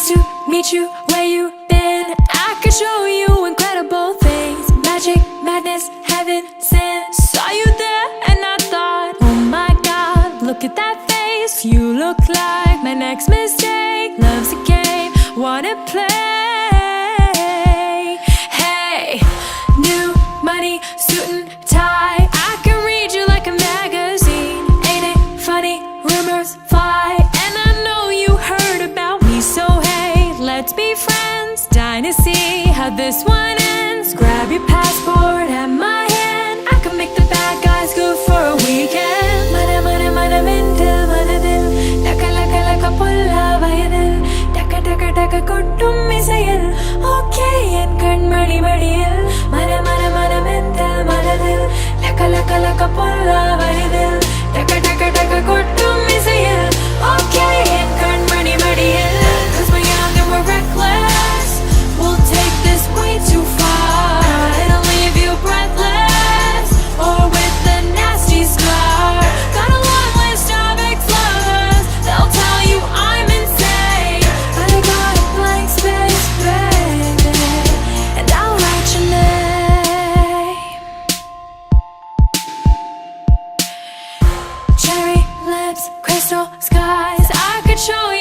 to meet you where you been. I could show you incredible things. Magic, madness, heaven, sin. Saw you there and I thought, oh my God, look at that face. You look like my next mistake. Love's a game, wanna play. Hey, new money, suit and tie. I can read you like a magazine. Ain't it funny? Rumors fly, and I know you heard about me. So hey, let's be friends. Dying to see how this one ends. Grab your passport at my hand. I can make the bad guys good for a weekend. Mana mana mana mental mana dil. Laka laka laka pulla vayadil. Daka daka daka kottum misayil. Okay en kanmani madiyil. Mana mana mana mental mana dil. Laka laka laka pulla vayadil. Daka daka daka kottum misayil. Okay en kanmani madiyil. 'Cause we're young and we're reckless. We'll take this way too far. It'll leave you breathless or with a nasty scar. Got a long list of ex-lovers. They'll tell you I'm insane, but I got a blank space, baby, and I'll write your name. Cherry lips, crystal skies. I could show you